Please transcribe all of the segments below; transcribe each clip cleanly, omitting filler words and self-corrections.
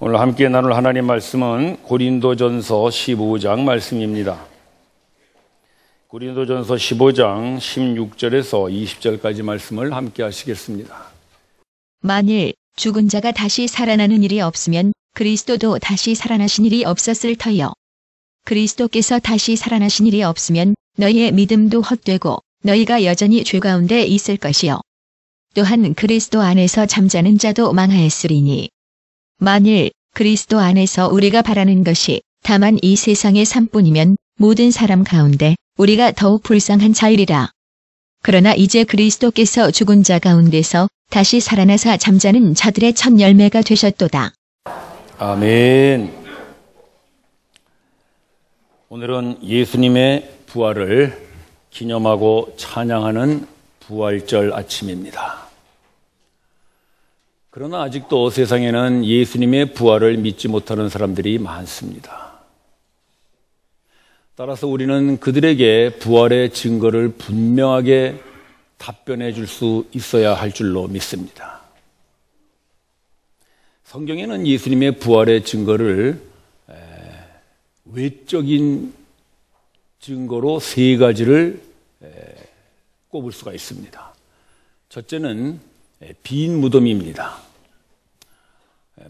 오늘 함께 나눌 하나님 말씀은 고린도전서 15장 말씀입니다. 고린도전서 15장 16절에서 20절까지 말씀을 함께 하시겠습니다. 만일 죽은 자가 다시 살아나는 일이 없으면 그리스도도 다시 살아나신 일이 없었을 터요. 그리스도께서 다시 살아나신 일이 없으면 너희의 믿음도 헛되고 너희가 여전히 죄 가운데 있을 것이요. 또한 그리스도 안에서 잠자는 자도 망하였으리니 만일 그리스도 안에서 우리가 바라는 것이 다만 이 세상의 삶뿐이면 모든 사람 가운데 우리가 더욱 불쌍한 자이리라. 그러나 이제 그리스도께서 죽은 자 가운데서 다시 살아나사 잠자는 자들의 첫 열매가 되셨도다. 아멘. 오늘은 예수님의 부활을 기념하고 찬양하는 부활절 아침입니다. 그러나 아직도 세상에는 예수님의 부활을 믿지 못하는 사람들이 많습니다. 따라서 우리는 그들에게 부활의 증거를 분명하게 답변해 줄 수 있어야 할 줄로 믿습니다. 성경에는 예수님의 부활의 증거를 외적인 증거로 세 가지를 꼽을 수가 있습니다. 첫째는 빈 무덤입니다.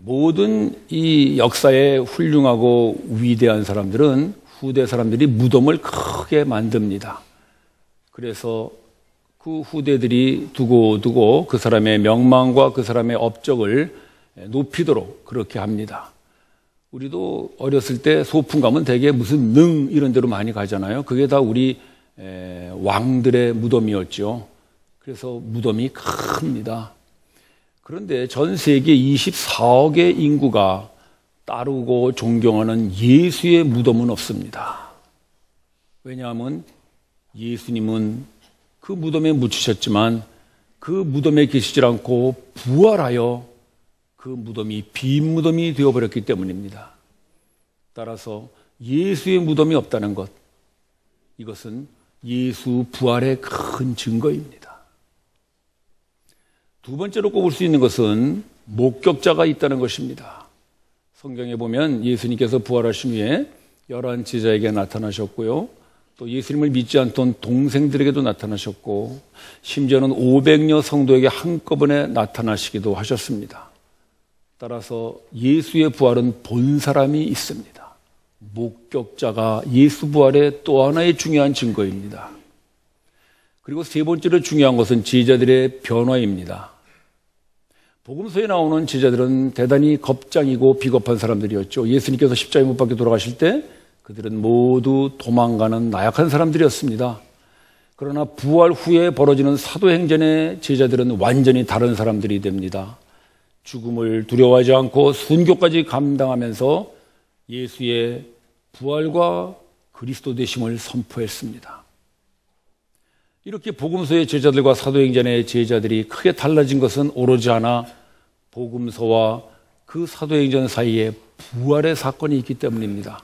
모든 이 역사에 훌륭하고 위대한 사람들은 후대 사람들이 무덤을 크게 만듭니다. 그래서 그 후대들이 두고두고 그 사람의 명망과 그 사람의 업적을 높이도록 그렇게 합니다. 우리도 어렸을 때 소풍 가면 대개 무슨 능 이런 데로 많이 가잖아요. 그게 다 우리 왕들의 무덤이었죠. 그래서 무덤이 큽니다. 그런데 전 세계 24억의 인구가 따르고 존경하는 예수의 무덤은 없습니다. 왜냐하면 예수님은 그 무덤에 묻히셨지만 그 무덤에 계시질 않고 부활하여 그 무덤이 빈 무덤이 되어버렸기 때문입니다. 따라서 예수의 무덤이 없다는 것, 이것은 예수 부활의 큰 증거입니다. 두 번째로 꼽을 수 있는 것은 목격자가 있다는 것입니다. 성경에 보면 예수님께서 부활하신 후에 11 제자에게 나타나셨고요. 또 예수님을 믿지 않던 동생들에게도 나타나셨고 심지어는 500여 성도에게 한꺼번에 나타나시기도 하셨습니다. 따라서 예수의 부활은 본 사람이 있습니다. 목격자가 예수 부활의 또 하나의 중요한 증거입니다. 그리고 세 번째로 중요한 것은 제자들의 변화입니다. 복음서에 나오는 제자들은 대단히 겁장이고 비겁한 사람들이었죠. 예수님께서 십자가에 못 박혀 돌아가실 때 그들은 모두 도망가는 나약한 사람들이었습니다. 그러나 부활 후에 벌어지는 사도행전의 제자들은 완전히 다른 사람들이 됩니다. 죽음을 두려워하지 않고 순교까지 감당하면서 예수의 부활과 그리스도 되심을 선포했습니다. 이렇게 복음서의 제자들과 사도행전의 제자들이 크게 달라진 것은 오로지 하나 복음서와 그 사도행전 사이에 부활의 사건이 있기 때문입니다.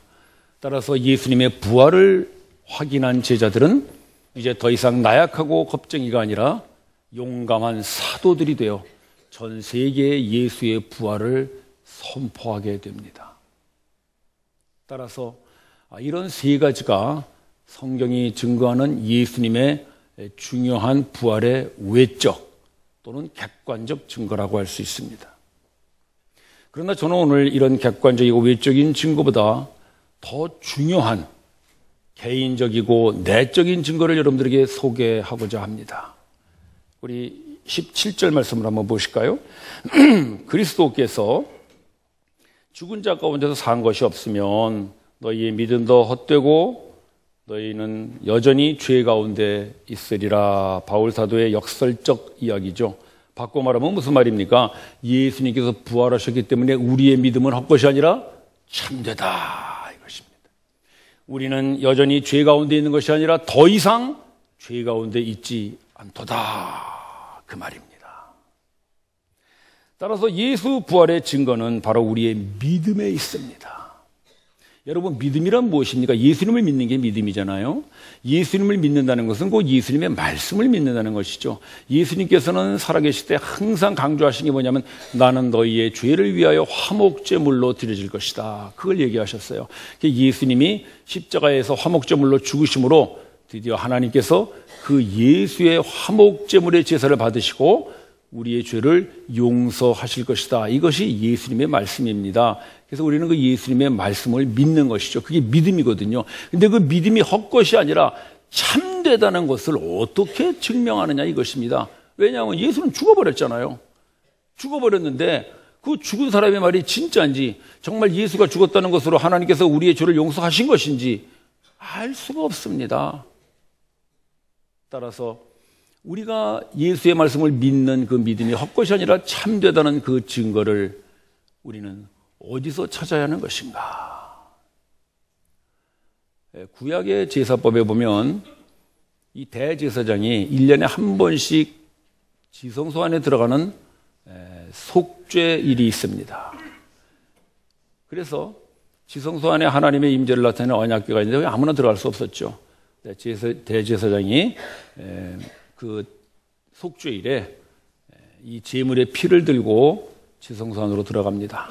따라서 예수님의 부활을 확인한 제자들은 이제 더 이상 나약하고 겁쟁이가 아니라 용감한 사도들이 되어 전 세계에 예수의 부활을 선포하게 됩니다. 따라서 이런 세 가지가 성경이 증거하는 예수님의 중요한 부활의 외적 또는 객관적 증거라고 할 수 있습니다. 그러나 저는 오늘 이런 객관적이고 외적인 증거보다 더 중요한 개인적이고 내적인 증거를 여러분들에게 소개하고자 합니다. 우리 17절 말씀을 한번 보실까요? 그리스도께서 죽은 자 가운데서 산 것이 없으면 너희의 믿음도 헛되고 너희는 여전히 죄 가운데 있으리라. 바울 사도의 역설적 이야기죠. 바꿔 말하면 무슨 말입니까? 예수님께서 부활하셨기 때문에 우리의 믿음은 헛것이 아니라 참되다 이것입니다. 우리는 여전히 죄 가운데 있는 것이 아니라 더 이상 죄 가운데 있지 않도다 그 말입니다. 따라서 예수 부활의 증거는 바로 우리의 믿음에 있습니다. 여러분, 믿음이란 무엇입니까? 예수님을 믿는 게 믿음이잖아요. 예수님을 믿는다는 것은 곧 예수님의 말씀을 믿는다는 것이죠. 예수님께서는 살아계실 때 항상 강조하신 게 뭐냐면 나는 너희의 죄를 위하여 화목제물로 드려질 것이다. 그걸 얘기하셨어요. 예수님이 십자가에서 화목제물로 죽으심으로 드디어 하나님께서 그 예수의 화목제물의 제사를 받으시고 우리의 죄를 용서하실 것이다. 이것이 예수님의 말씀입니다. 그래서 우리는 그 예수님의 말씀을 믿는 것이죠. 그게 믿음이거든요. 근데 그 믿음이 헛것이 아니라 참되다는 것을 어떻게 증명하느냐 이것입니다. 왜냐하면 예수는 죽어버렸잖아요. 죽어버렸는데 그 죽은 사람의 말이 진짜인지 정말 예수가 죽었다는 것으로 하나님께서 우리의 죄를 용서하신 것인지 알 수가 없습니다. 따라서 우리가 예수의 말씀을 믿는 그 믿음이 헛것이 아니라 참되다는 그 증거를 우리는 어디서 찾아야 하는 것인가? 구약의 제사법에 보면 이 대제사장이 1년에 한 번씩 지성소 안에 들어가는 속죄일이 있습니다. 그래서 지성소 안에 하나님의 임재를 나타내는 언약궤가 있는데 아무나 들어갈 수 없었죠. 대제사장이 그 속죄일에 이 제물의 피를 들고 지성소 안으로 들어갑니다.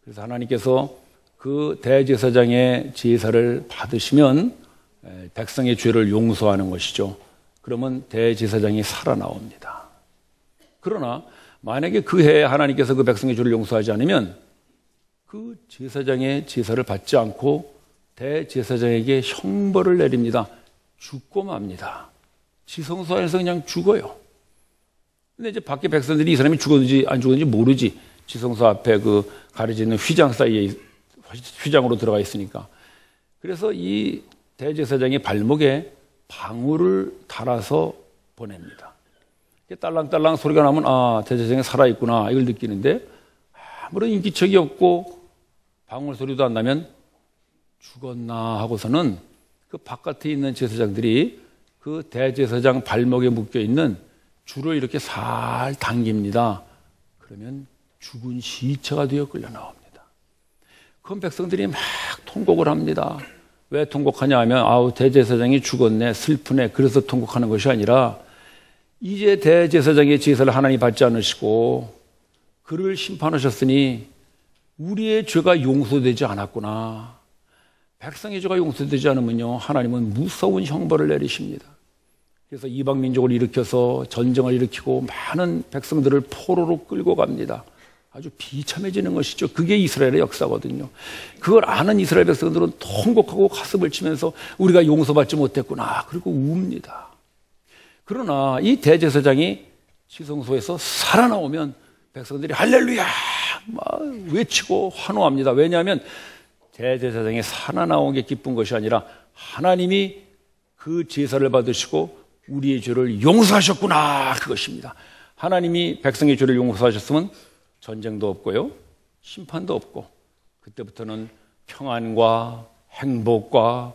그래서 하나님께서 그 대제사장의 제사를 받으시면 백성의 죄를 용서하는 것이죠. 그러면 대제사장이 살아나옵니다. 그러나 만약에 그 해에 하나님께서 그 백성의 죄를 용서하지 않으면 그 제사장의 제사를 받지 않고 대제사장에게 형벌을 내립니다. 죽고 맙니다. 지성소 안에서 그냥 죽어요. 근데 이제 밖에 백성들이 이 사람이 죽었는지 안 죽었는지 모르지. 지성소 앞에 그 가려지는 휘장 사이에 휘장으로 들어가 있으니까. 그래서 이 대제사장의 발목에 방울을 달아서 보냅니다. 딸랑딸랑 소리가 나면 아, 대제사장이 살아있구나 이걸 느끼는데 아무런 인기척이 없고 방울 소리도 안 나면 죽었나 하고서는 그 바깥에 있는 제사장들이 그 대제사장 발목에 묶여있는 줄을 이렇게 살 당깁니다. 그러면 죽은 시체가 되어 끌려 나옵니다. 그럼 백성들이 막 통곡을 합니다. 왜 통곡하냐 하면 아우 대제사장이 죽었네 슬프네 그래서 통곡하는 것이 아니라 이제 대제사장의 제사를 하나님 받지 않으시고 그를 심판하셨으니 우리의 죄가 용서되지 않았구나. 백성의 죄가 용서되지 않으면요 하나님은 무서운 형벌을 내리십니다. 그래서 이방 민족을 일으켜서 전쟁을 일으키고 많은 백성들을 포로로 끌고 갑니다. 아주 비참해지는 것이죠. 그게 이스라엘의 역사거든요. 그걸 아는 이스라엘 백성들은 통곡하고 가슴을 치면서 우리가 용서받지 못했구나. 그리고 웁니다. 그러나 이 대제사장이 지성소에서 살아나오면 백성들이 할렐루야 막 외치고 환호합니다. 왜냐하면 대제사장이 살아나온 게 기쁜 것이 아니라 하나님이 그 제사를 받으시고 우리의 죄를 용서하셨구나 그것입니다. 하나님이 백성의 죄를 용서하셨으면 전쟁도 없고요 심판도 없고 그때부터는 평안과 행복과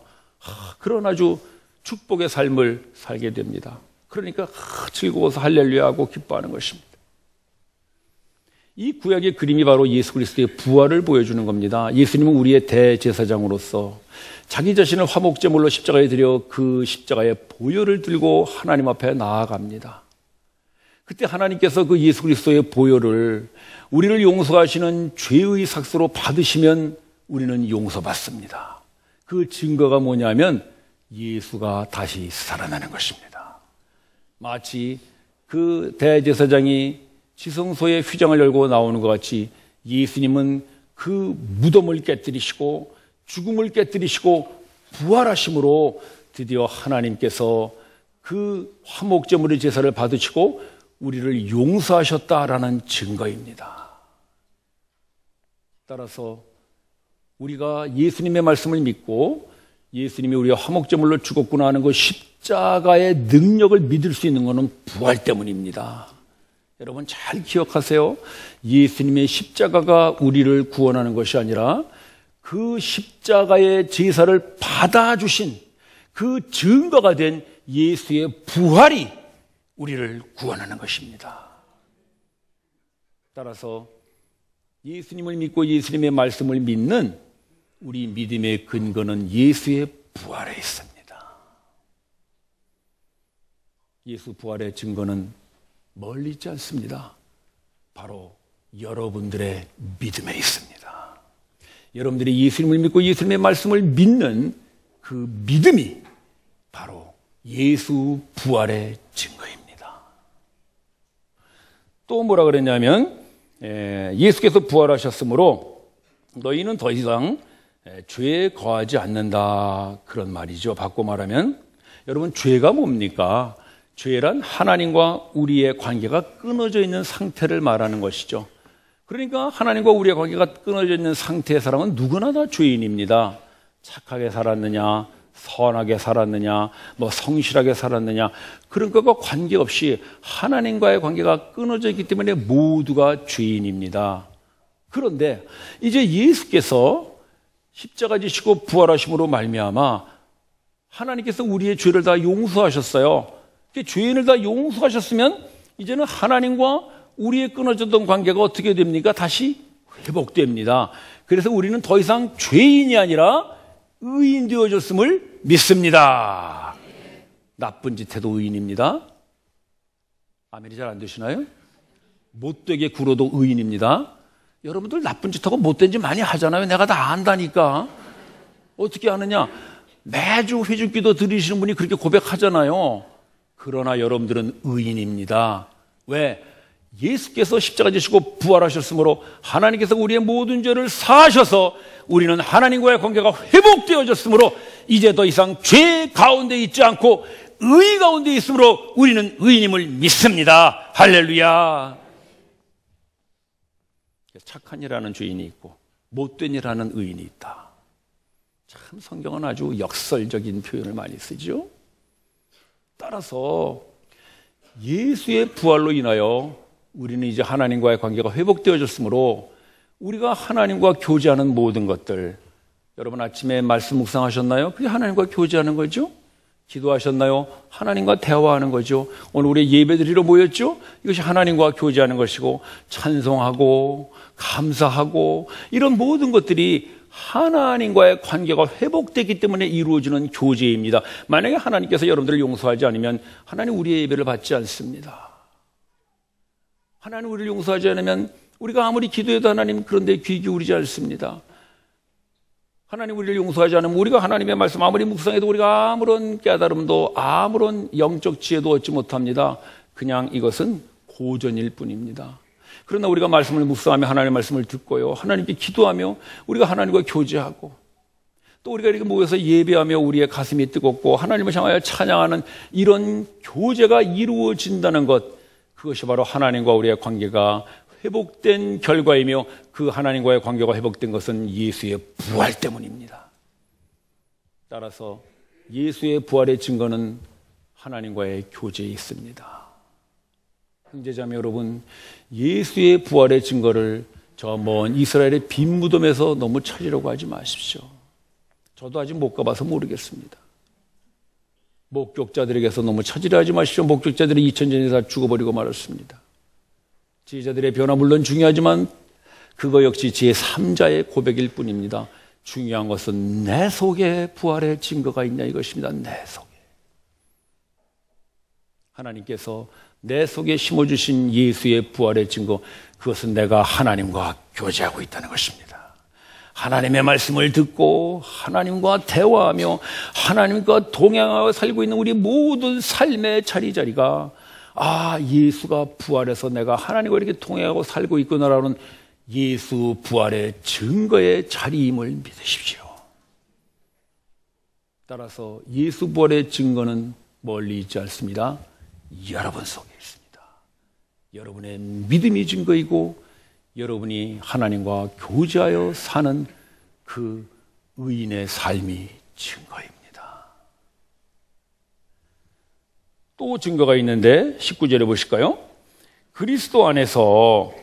그런 아주 축복의 삶을 살게 됩니다. 그러니까 즐거워서 할렐루야 하고 기뻐하는 것입니다. 이 구약의 그림이 바로 예수 그리스도의 부활을 보여주는 겁니다. 예수님은 우리의 대제사장으로서 자기 자신을 화목제물로 십자가에 드려 그 십자가의 보혈을 들고 하나님 앞에 나아갑니다. 그때 하나님께서 그 예수 그리스도의 보혈을 우리를 용서하시는 죄의 삭스로 받으시면 우리는 용서받습니다. 그 증거가 뭐냐면 예수가 다시 살아나는 것입니다. 마치 그 대제사장이 지성소의 휘장을 열고 나오는 것 같이 예수님은 그 무덤을 깨뜨리시고 죽음을 깨뜨리시고 부활하심으로 드디어 하나님께서 그 화목제물의 제사를 받으시고 우리를 용서하셨다라는 증거입니다. 따라서 우리가 예수님의 말씀을 믿고 예수님이 우리가 화목제물로 죽었구나 하는 그 십자가의 능력을 믿을 수 있는 것은 부활 때문입니다. 여러분 잘 기억하세요. 예수님의 십자가가 우리를 구원하는 것이 아니라 그 십자가의 제사를 받아주신 그 증거가 된 예수의 부활이 우리를 구원하는 것입니다. 따라서 예수님을 믿고 예수님의 말씀을 믿는 우리 믿음의 근거는 예수의 부활에 있습니다. 예수 부활의 증거는 멀리 있지 않습니다. 바로 여러분들의 믿음에 있습니다. 여러분들이 예수님을 믿고 예수님의 말씀을 믿는 그 믿음이 바로 예수 부활의 증거입니다. 또 뭐라 그랬냐면 예수께서 부활하셨으므로 너희는 더 이상 죄에 거하지 않는다, 그런 말이죠. 바꿔 말하면 여러분, 죄가 뭡니까? 죄란 하나님과 우리의 관계가 끊어져 있는 상태를 말하는 것이죠. 그러니까 하나님과 우리의 관계가 끊어져 있는 상태의 사람은 누구나 다 죄인입니다. 착하게 살았느냐, 선하게 살았느냐, 성실하게 살았느냐, 그런 것과 관계없이 하나님과의 관계가 끊어져 있기 때문에 모두가 죄인입니다. 그런데 이제 예수께서 십자가 지시고 부활하심으로 말미암아 하나님께서 우리의 죄를 다 용서하셨어요. 죄인을 다 용서하셨으면 이제는 하나님과 우리의 끊어졌던 관계가 어떻게 됩니까? 다시 회복됩니다. 그래서 우리는 더 이상 죄인이 아니라 의인 되어졌음을 믿습니다. 나쁜 짓 해도 의인입니다. 아멘이 잘 안 되시나요? 못되게 굴어도 의인입니다. 여러분들 나쁜 짓하고 못된 짓 많이 하잖아요. 내가 다 안다니까. 어떻게 하느냐? 매주 회중기도 드리시는 분이 그렇게 고백하잖아요. 그러나 여러분들은 의인입니다. 왜? 예수께서 십자가 지시고 부활하셨으므로 하나님께서 우리의 모든 죄를 사하셔서 우리는 하나님과의 관계가 회복되어졌으므로 이제 더 이상 죄 가운데 있지 않고 의 가운데 있으므로 우리는 의인임을 믿습니다. 할렐루야. 착한 일하는 죄인이 있고 못된 일하는 의인이 있다. 참 성경은 아주 역설적인 표현을 많이 쓰죠. 따라서 예수의 부활로 인하여 우리는 이제 하나님과의 관계가 회복되어졌으므로 우리가 하나님과 교제하는 모든 것들, 여러분 아침에 말씀 묵상하셨나요? 그게 하나님과 교제하는 거죠. 기도하셨나요? 하나님과 대화하는 거죠. 오늘 우리 예배드리러 모였죠? 이것이 하나님과 교제하는 것이고, 찬송하고 감사하고 이런 모든 것들이 하나님과의 관계가 회복되기 때문에 이루어지는 교제입니다. 만약에 하나님께서 여러분들을 용서하지 않으면 하나님 우리의 예배를 받지 않습니다. 하나님 우리를 용서하지 않으면 우리가 아무리 기도해도 하나님 그런데 귀 기울이지 않습니다. 하나님 우리를 용서하지 않으면 우리가 하나님의 말씀 아무리 묵상해도 우리가 아무런 깨달음도 아무런 영적 지혜도 얻지 못합니다. 그냥 이것은 고전일 뿐입니다. 그러나 우리가 말씀을 묵상하며 하나님의 말씀을 듣고요, 하나님께 기도하며 우리가 하나님과 교제하고 또 우리가 이렇게 모여서 예배하며 우리의 가슴이 뜨겁고 하나님을 향하여 찬양하는 이런 교제가 이루어진다는 것, 그것이 바로 하나님과 우리의 관계가 회복된 결과이며 그 하나님과의 관계가 회복된 것은 예수의 부활 때문입니다. 따라서 예수의 부활의 증거는 하나님과의 교제에 있습니다. 형제자매 여러분, 예수의 부활의 증거를 저 먼 이스라엘의 빈 무덤에서 너무 찾으려고 하지 마십시오. 저도 아직 못 가봐서 모르겠습니다. 목격자들에게서 너무 찾으려 하지 마십시오. 목격자들이 2000년에 다 죽어버리고 말았습니다. 지혜자들의 변화 물론 중요하지만 그거 역시 제3자의 고백일 뿐입니다. 중요한 것은 내 속에 부활의 증거가 있냐 이것입니다. 내 속에. 하나님께서 내 속에 심어주신 예수의 부활의 증거, 그것은 내가 하나님과 교제하고 있다는 것입니다. 하나님의 말씀을 듣고 하나님과 대화하며 하나님과 동행하여 살고 있는 우리 모든 삶의 자리자리가 예수가 부활해서 내가 하나님과 이렇게 동행하고 살고 있구나라는 예수 부활의 증거의 자리임을 믿으십시오. 따라서 예수 부활의 증거는 멀리 있지 않습니다. 여러분 속에 있습니다. 여러분의 믿음이 증거이고 여러분이 하나님과 교제하여 사는 그 의인의 삶이 증거입니다. 또 증거가 있는데 19절에 보실까요? 그리스도 안에서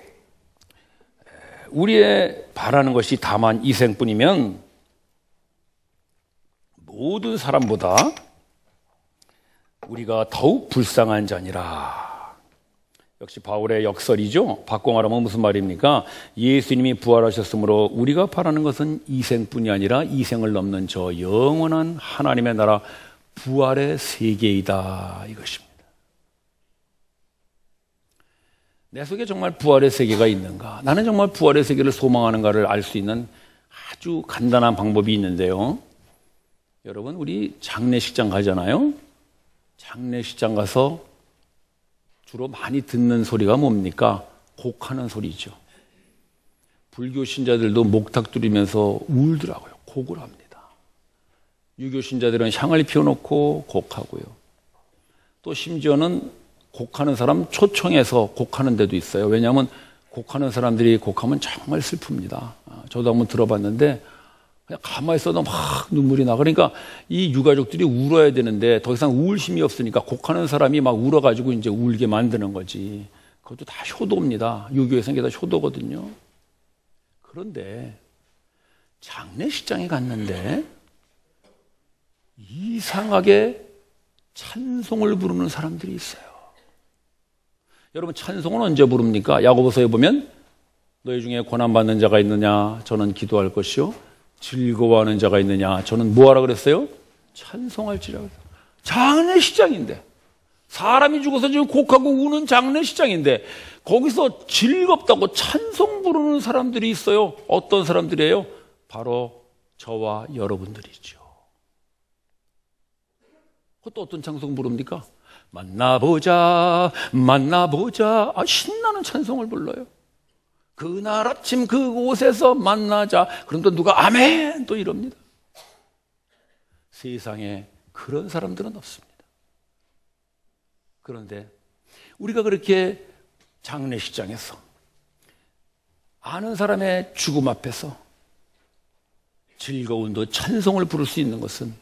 우리의 바라는 것이 다만 이생뿐이면 모든 사람보다 우리가 더욱 불쌍한 자니라. 역시 바울의 역설이죠. 바꿔 말하면 무슨 말입니까? 예수님이 부활하셨으므로 우리가 바라는 것은 이생뿐이 아니라 이생을 넘는 저 영원한 하나님의 나라 부활의 세계이다, 이것입니다. 내 속에 정말 부활의 세계가 있는가? 나는 정말 부활의 세계를 소망하는가를 알 수 있는 아주 간단한 방법이 있는데요. 여러분, 우리 장례식장 가잖아요. 장례식장 가서 주로 많이 듣는 소리가 뭡니까? 곡하는 소리죠. 불교 신자들도 목탁 두리면서 울더라고요. 곡을 합니다. 유교 신자들은 향을 피워놓고 곡하고요. 또 심지어는 곡하는 사람 초청해서 곡하는 데도 있어요. 왜냐하면 곡하는 사람들이 곡하면 정말 슬픕니다. 저도 한번 들어봤는데 그냥 가만히 있어도 막 눈물이 나. 그러니까 이 유가족들이 울어야 되는데 더 이상 울 힘이 없으니까 곡하는 사람이 막 울어가지고 이제 울게 만드는 거지. 그것도 다 효도입니다. 유교에서는 이게 다 효도거든요. 그런데 장례식장에 갔는데 이상하게 찬송을 부르는 사람들이 있어요. 여러분, 찬송은 언제 부릅니까? 야고보서에 보면 너희 중에 고난받는 자가 있느냐? 저는 기도할 것이요. 즐거워하는 자가 있느냐? 저는 뭐하라 그랬어요? 찬송할지라 그랬어요. 장례식장인데, 사람이 죽어서 지금 곡하고 우는 장례식장인데 거기서 즐겁다고 찬송 부르는 사람들이 있어요. 어떤 사람들이에요? 바로 저와 여러분들이죠. 그것도 어떤 찬송 부릅니까? 만나보자, 만나보자. 신나는 찬송을 불러요. 그날 아침 그곳에서 만나자. 그럼 또 누가 아멘 또 이럽니다. 세상에 그런 사람들은 없습니다. 그런데 우리가 그렇게 장례식장에서 아는 사람의 죽음 앞에서 즐거운도 찬송을 부를 수 있는 것은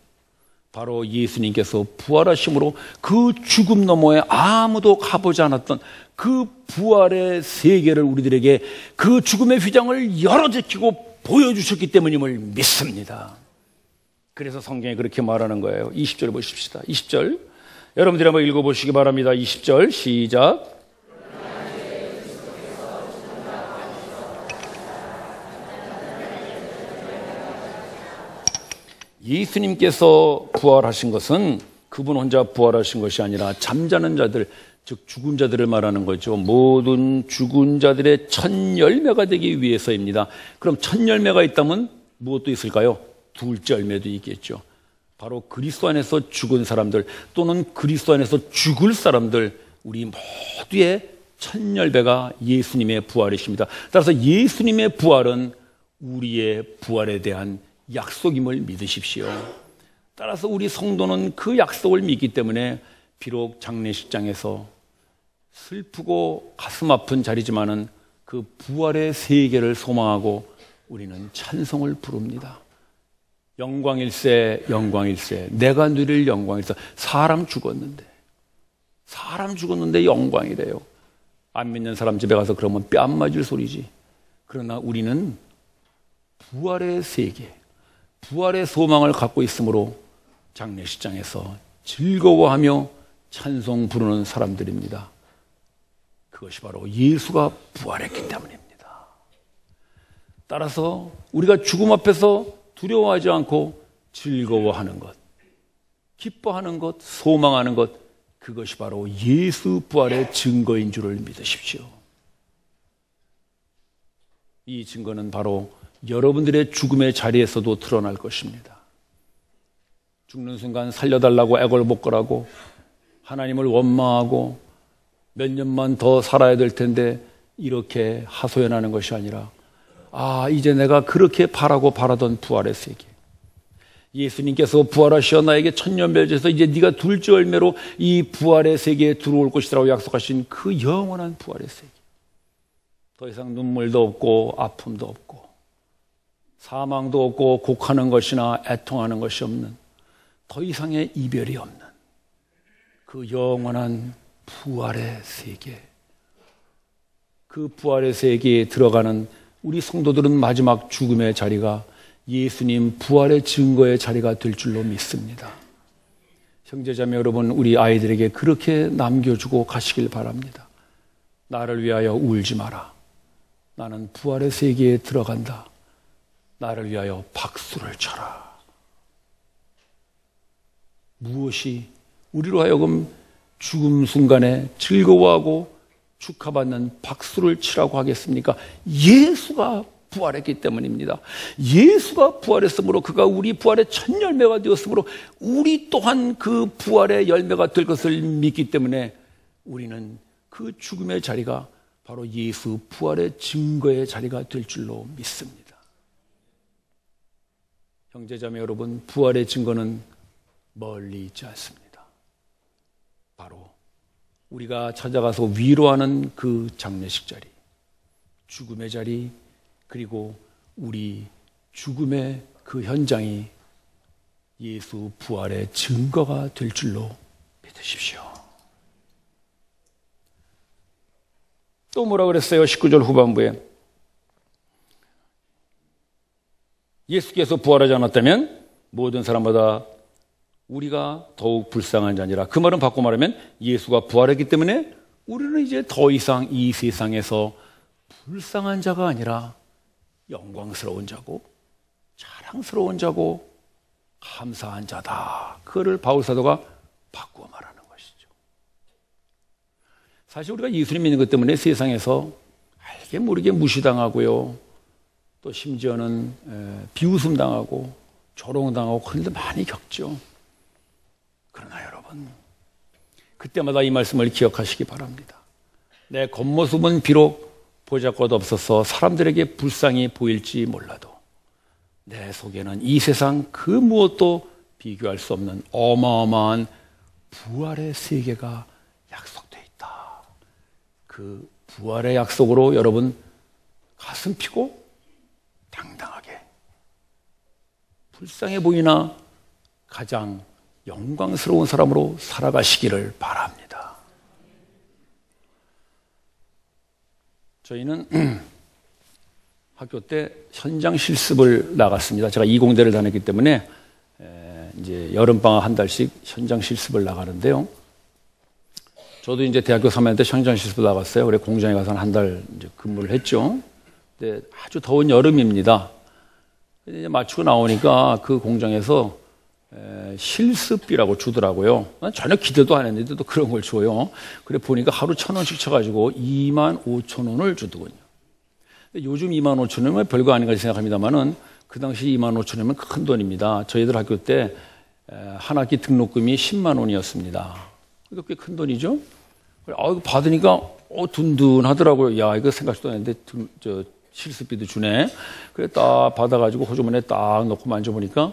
바로 예수님께서 부활하심으로 그 죽음 너머에 아무도 가보지 않았던 그 부활의 세계를 우리들에게 그 죽음의 휘장을 열어제키고 보여주셨기 때문임을 믿습니다. 그래서 성경에 그렇게 말하는 거예요. 20절 보십시다. 20절 여러분들이 한번 읽어보시기 바랍니다. 20절 시작. 예수님께서 부활하신 것은 그분 혼자 부활하신 것이 아니라 잠자는 자들, 즉 죽은 자들을 말하는 거죠. 모든 죽은 자들의 첫 열매가 되기 위해서입니다. 그럼 첫 열매가 있다면 무엇도 있을까요? 둘째 열매도 있겠죠. 바로 그리스도 안에서 죽은 사람들 또는 그리스도 안에서 죽을 사람들, 우리 모두의 첫 열매가 예수님의 부활이십니다. 따라서 예수님의 부활은 우리의 부활에 대한 약속임을 믿으십시오. 따라서 우리 성도는 그 약속을 믿기 때문에 비록 장례식장에서 슬프고 가슴 아픈 자리지만은 그 부활의 세계를 소망하고 우리는 찬송을 부릅니다. 영광일세, 영광일세, 내가 누릴 영광일세. 사람 죽었는데 영광이래요. 안 믿는 사람 집에 가서 그러면 뺨 맞을 소리지. 그러나 우리는 부활의 세계, 부활의 소망을 갖고 있으므로 장례식장에서 즐거워하며 찬송 부르는 사람들입니다. 그것이 바로 예수가 부활했기 때문입니다. 따라서 우리가 죽음 앞에서 두려워하지 않고 즐거워하는 것, 기뻐하는 것, 소망하는 것, 그것이 바로 예수 부활의 증거인 줄을 믿으십시오. 이 증거는 바로 여러분들의 죽음의 자리에서도 드러날 것입니다. 죽는 순간 살려달라고 애걸복걸하고 하나님을 원망하고 몇 년만 더 살아야 될 텐데 이렇게 하소연하는 것이 아니라 이제 내가 그렇게 바라던 부활의 세계, 예수님께서 부활하시어 나에게 천년배를 줘서 이제 네가 둘째 열매로 이 부활의 세계에 들어올 것이라고 약속하신 그 영원한 부활의 세계, 더 이상 눈물도 없고 아픔도 없고 사망도 없고 곡하는 것이나 애통하는 것이 없는, 더 이상의 이별이 없는 그 영원한 부활의 세계, 그 부활의 세계에 들어가는 우리 성도들은 마지막 죽음의 자리가 예수님 부활의 증거의 자리가 될 줄로 믿습니다. 형제자매 여러분, 우리 아이들에게 그렇게 남겨주고 가시길 바랍니다. 나를 위하여 울지 마라. 나는 부활의 세계에 들어간다. 나를 위하여 박수를 쳐라. 무엇이 우리로 하여금 죽음 순간에 즐거워하고 축하받는 박수를 치라고 하겠습니까? 예수가 부활했기 때문입니다. 예수가 부활했으므로 그가 우리 부활의 첫 열매가 되었으므로 우리 또한 그 부활의 열매가 될 것을 믿기 때문에 우리는 그 죽음의 자리가 바로 예수 부활의 증거의 자리가 될 줄로 믿습니다. 형제자매 여러분, 부활의 증거는 멀리 있지 않습니다. 바로 우리가 찾아가서 위로하는 그 장례식 자리, 죽음의 자리, 그리고 우리 죽음의 그 현장이 예수 부활의 증거가 될 줄로 믿으십시오. 또 뭐라 그랬어요? 19절 후반부에 예수께서 부활하지 않았다면 모든 사람마다 우리가 더욱 불쌍한 자니라. 그 말은 바꿔 말하면 예수가 부활했기 때문에 우리는 이제 더 이상 이 세상에서 불쌍한 자가 아니라 영광스러운 자고 자랑스러운 자고 감사한 자다. 그거를 바울 사도가 바꾸어 말하는 것이죠. 사실 우리가 예수님 믿는 것 때문에 세상에서 알게 모르게 무시당하고요, 또 심지어는 비웃음 당하고 조롱당하고 그런 일 많이 겪죠. 그러나 여러분, 그때마다 이 말씀을 기억하시기 바랍니다. 내 겉모습은 비록 보잘것 없어서 사람들에게 불쌍히 보일지 몰라도 내 속에는 이 세상 그 무엇도 비교할 수 없는 어마어마한 부활의 세계가 약속되어 있다. 그 부활의 약속으로 여러분 가슴 피고 당당하게, 불쌍해 보이나 가장 영광스러운 사람으로 살아가시기를 바랍니다. 저희는 학교 때 현장 실습을 나갔습니다. 제가 이공대를 다녔기 때문에 이제 여름방학 한 달씩 현장 실습을 나가는데요. 저도 이제 대학교 3학년 때 현장 실습을 나갔어요. 그래 공장에 가서 한 달 이제 근무를 했죠. 근데 아주 더운 여름입니다. 이제 마치고 나오니까 그 공장에서 실습비라고 주더라고요. 전혀 기대도 안 했는데 또 그런 걸 줘요. 그래 보니까 하루 1,000원씩 쳐가지고 25,000원을 주더군요. 요즘 25,000원이면 별거 아닌가 생각합니다만은 그 당시 25,000원이면 큰 돈입니다. 저희들 학교 때 한 학기 등록금이 10만 원이었습니다. 이거 꽤 큰 돈이죠. 이거 받으니까 든든하더라고요. 야, 이거 생각도 안 했는데 실습비도 주네. 그래 딱 받아가지고 호주머니에 딱 넣고 만져보니까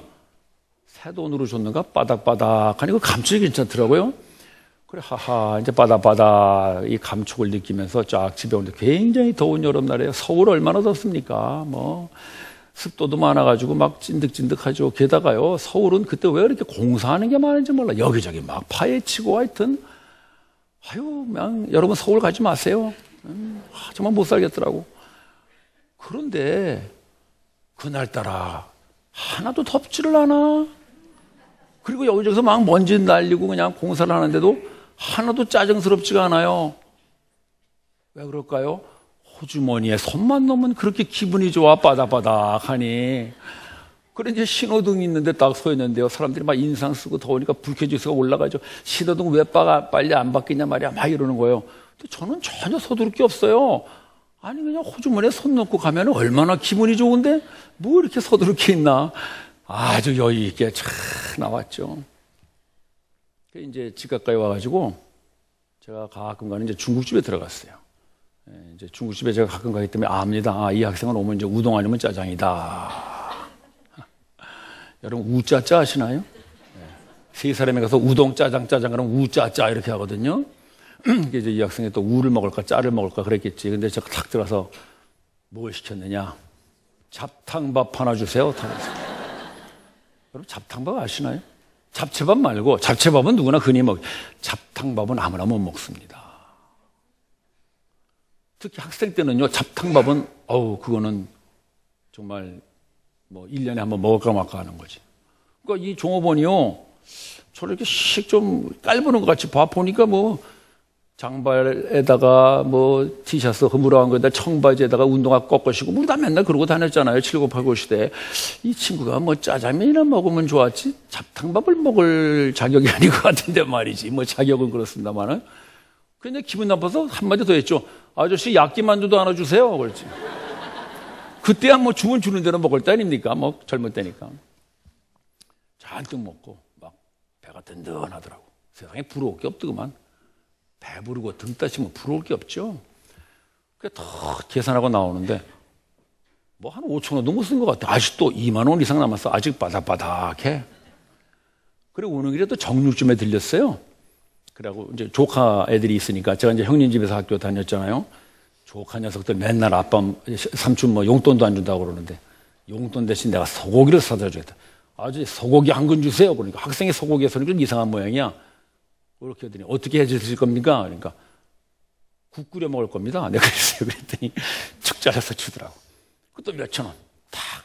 새 돈으로 줬는가 바닥바닥하니 그 감촉이 괜찮더라고요. 그래 하하 이제 바닥바닥 이 감촉을 느끼면서 쫙 집에 오는데 굉장히 더운 여름날에 서울 얼마나 덥습니까? 뭐 습도도 많아가지고 막 찐득찐득하죠. 게다가요 서울은 그때 왜 이렇게 공사하는 게 많은지 몰라. 여기저기 막 파헤치고 하여튼 그냥 여러분 서울 가지 마세요. 정말 못 살겠더라고. 그런데 그날따라 하나도 덥지를 않아. 그리고 여기저기서 막 먼지 날리고 그냥 공사를 하는데도 하나도 짜증스럽지가 않아요. 왜 그럴까요? 호주머니에 손만 넣으면 그렇게 기분이 좋아. 바닥바닥하니. 그래 이제 신호등이 있는데 딱 서 있는데요. 사람들이 막 인상 쓰고 더우니까 불쾌지수가 올라가죠. 신호등 왜 빨리 안 바뀌냐 말이야. 막 이러는 거예요. 근데 저는 전혀 서두를 게 없어요. 아니 그냥 호주머니에 손 넣고 가면 얼마나 기분이 좋은데 뭐 이렇게 서두를 게 있나. 아주 여유 있게 쫙 나왔죠. 이제 집 가까이 와가지고 제가 가끔 가는 이제 중국집에 들어갔어요. 이제 중국집에 제가 가끔 가기 때문에 압니다. 이 학생은 오면 이제 우동 아니면 짜장이다. 여러분 우짜짜 아시나요? 세 사람이 가서 우동 짜장 그러면 우짜짜 이렇게 하거든요. 이제 이 학생이 또 우를 먹을까 짜를 먹을까 그랬겠지. 근데 제가 탁 들어가서 뭘 시켰느냐? 잡탕밥 하나 주세요. 여러분 잡탕밥 아시나요? 잡채밥 말고, 잡채밥은 누구나 흔히 잡탕밥은 아무나 못 먹습니다. 특히 학생 때는요, 잡탕밥은 그거는 정말 1년에 한번 먹을까 말까 하는 거지. 그러니까 이 종업원이요, 저렇게 씩 좀 깔보는 것 같이 봐 보니까 장발에다가 뭐 티셔츠 허물어간 거에다 청바지에다가 운동화 꺾으시고 우리 다 맨날 그러고 다녔잖아요. 79, 89 시대에. 이 친구가 뭐 짜장면이나 먹으면 좋았지 잡탕밥을 먹을 자격이 아닌 것 같은데 말이지. 뭐 자격은 그렇습니다만은. 근데 기분 나빠서 한마디 더 했죠. 아저씨 야끼만두도 하나 주세요. 그랬지. 그때야 뭐 주면 주는 대로 먹을 때 아닙니까? 뭐 젊을 때니까. 잔뜩 먹고 막 배가 든든하더라고. 세상에 부러울 게 없더구만. 배부르고 등 따시면 부러울 게 없죠. 그래 더 계산하고 나오는데 뭐 한 5천 원도 못 쓴 것 같아. 아직도 2만 원 이상 남았어. 아직 바닥바닥해. 그리고 오는 길에 또 정육점에 들렸어요. 그래고 이제 조카 애들이 있으니까 제가 이제 형님 집에서 학교 다녔잖아요. 조카 녀석들 맨날 아빠 삼촌 뭐 용돈도 안 준다고 그러는데 용돈 대신 내가 소고기를 사다 줘야겠다. 아주 소고기 한 근 주세요. 그러니까 학생이 소고기에서는 좀 이상한 모양이야. 그렇게 하더니 어떻게 해주실 겁니까? 그러니까 국 끓여 먹을 겁니다. 내가 그랬어요. 그랬더니 축 잘라서 주더라고. 그것도 몇천 원. 탁.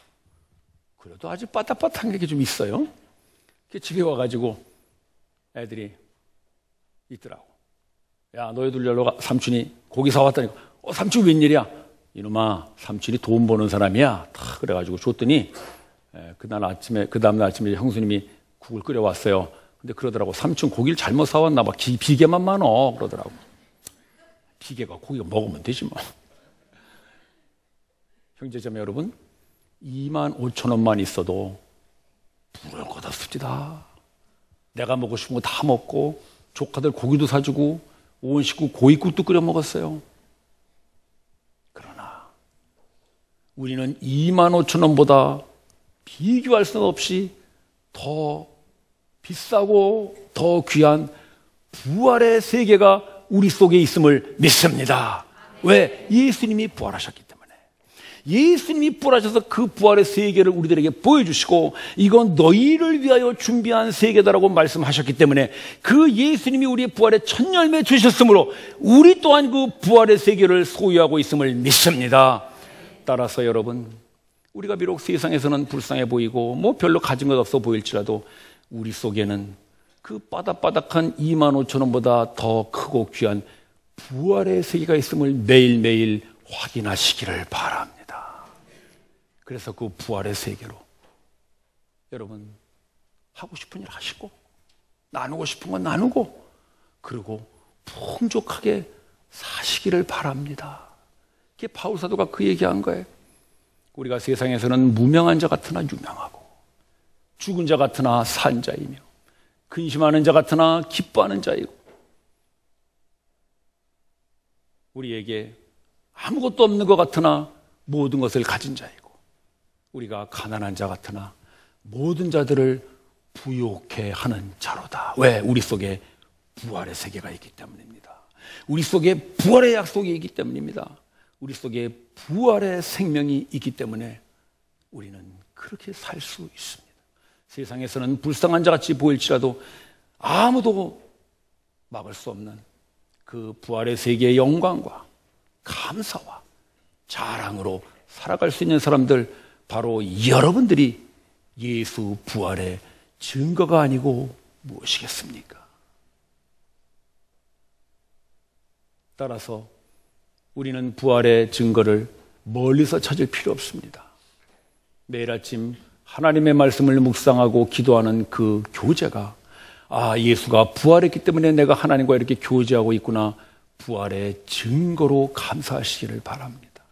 그래도 아주 빠딱빠딱한 게 좀 있어요. 집에 와가지고 애들이 있더라고. 야, 너희들 열로 삼촌이 고기 사왔다니까. 삼촌 웬일이야? 이놈아, 삼촌이 돈 버는 사람이야. 탁 그래가지고 줬더니 그 다음날 아침에 형수님이 국을 끓여왔어요. 근데 그러더라고. 삼촌 고기를 잘못 사왔나 봐. 비계만 많어. 그러더라고. 비계가 고기가 먹으면 되지 뭐. 형제자매 여러분, 2만 5천 원만 있어도 부러울 것 없습니다. 내가 먹고 싶은 거 다 먹고 조카들 고기도 사주고 온 식구 고깃국도 끓여 먹었어요. 그러나 우리는 2만 5천 원보다 비교할 수 없이 더 비싸고 더 귀한 부활의 세계가 우리 속에 있음을 믿습니다. 왜? 예수님이 부활하셨기 때문에. 예수님이 부활하셔서 그 부활의 세계를 우리들에게 보여주시고 이건 너희를 위하여 준비한 세계다라고 말씀하셨기 때문에 그 예수님이 우리의 부활의 첫 열매 주셨으므로 우리 또한 그 부활의 세계를 소유하고 있음을 믿습니다. 따라서 여러분, 우리가 비록 세상에서는 불쌍해 보이고 뭐 별로 가진 것 없어 보일지라도 우리 속에는 그 바닥바닥한 2만 5천 원보다 더 크고 귀한 부활의 세계가 있음을 매일매일 확인하시기를 바랍니다. 그래서 그 부활의 세계로 여러분 하고 싶은 일 하시고 나누고 싶은 건 나누고 그리고 풍족하게 사시기를 바랍니다. 그게 바울 사도가 그 얘기한 거예요. 우리가 세상에서는 무명한 자 같으나 유명하고 죽은 자 같으나 산 자이며 근심하는 자 같으나 기뻐하는 자이고 우리에게 아무것도 없는 것 같으나 모든 것을 가진 자이고 우리가 가난한 자 같으나 모든 자들을 부욕해 하는 자로다. 왜? 우리 속에 부활의 세계가 있기 때문입니다. 우리 속에 부활의 약속이 있기 때문입니다. 우리 속에 부활의 생명이 있기 때문에 우리는 그렇게 살 수 있습니다. 세상에서는 불쌍한 자같이 보일지라도 아무도 막을 수 없는 그 부활의 세계의 영광과 감사와 자랑으로 살아갈 수 있는 사람들, 바로 여러분들이 예수 부활의 증거가 아니고 무엇이겠습니까? 따라서 우리는 부활의 증거를 멀리서 찾을 필요 없습니다. 매일 아침 하나님의 말씀을 묵상하고 기도하는 그 교제가 예수가 부활했기 때문에 내가 하나님과 이렇게 교제하고 있구나, 부활의 증거로 감사하시기를 바랍니다.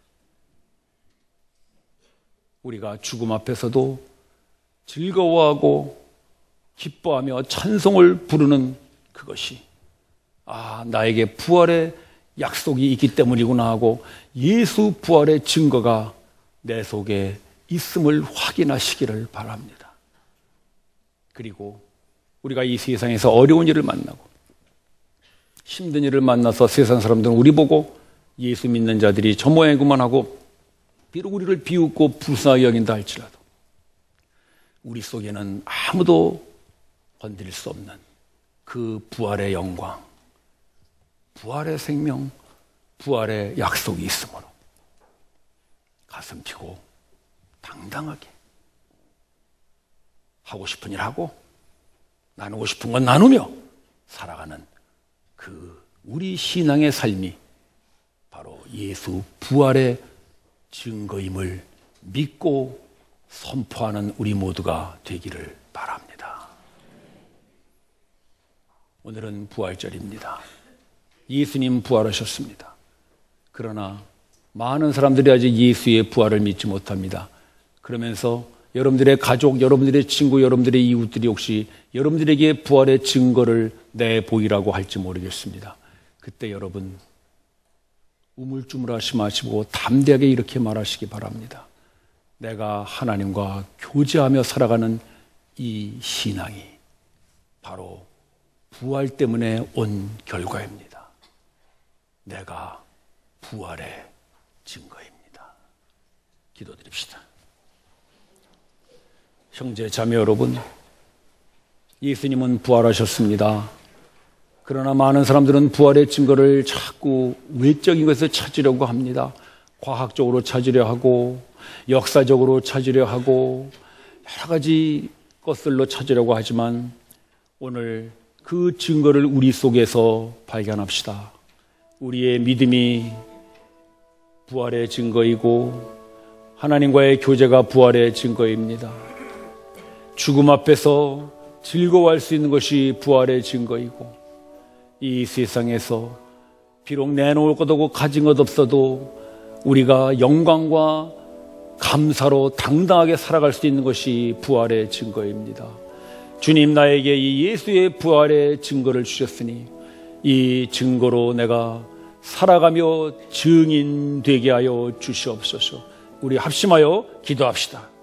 우리가 죽음 앞에서도 즐거워하고 기뻐하며 찬송을 부르는 그것이 나에게 부활의 약속이 있기 때문이구나 하고 예수 부활의 증거가 내 속에 있음을 확인하시기를 바랍니다. 그리고 우리가 이 세상에서 어려운 일을 만나고 힘든 일을 만나서 세상 사람들은 우리 보고 예수 믿는 자들이 저 모양이구만 하고 비록 우리를 비웃고 불쌍하게 여긴다 할지라도 우리 속에는 아무도 건드릴 수 없는 그 부활의 영광, 부활의 생명, 부활의 약속이 있으므로 가슴 펴고 당당하게 하고 싶은 일 하고 나누고 싶은 건 나누며 살아가는 그 우리 신앙의 삶이 바로 예수 부활의 증거임을 믿고 선포하는 우리 모두가 되기를 바랍니다. 오늘은 부활절입니다. 예수님 부활하셨습니다. 그러나 많은 사람들이 아직 예수의 부활을 믿지 못합니다. 그러면서 여러분들의 가족, 여러분들의 친구, 여러분들의 이웃들이 혹시 여러분들에게 부활의 증거를 내보이라고 할지 모르겠습니다. 그때 여러분 우물쭈물하지 마시고 담대하게 이렇게 말하시기 바랍니다. 내가 하나님과 교제하며 살아가는 이 신앙이 바로 부활 때문에 온 결과입니다. 내가 부활의 증거입니다. 기도드립시다. 형제 자매 여러분, 예수님은 부활하셨습니다. 그러나 많은 사람들은 부활의 증거를 자꾸 외적인 것을 찾으려고 합니다. 과학적으로 찾으려 하고 역사적으로 찾으려 하고 여러 가지 것들로 찾으려고 하지만 오늘 그 증거를 우리 속에서 발견합시다. 우리의 믿음이 부활의 증거이고 하나님과의 교제가 부활의 증거입니다. 죽음 앞에서 즐거워할 수 있는 것이 부활의 증거이고 이 세상에서 비록 내놓을 것 없고 가진 것 없어도 우리가 영광과 감사로 당당하게 살아갈 수 있는 것이 부활의 증거입니다. 주님, 나에게 이 예수의 부활의 증거를 주셨으니 이 증거로 내가 살아가며 증인 되게 하여 주시옵소서. 우리 합심하여 기도합시다.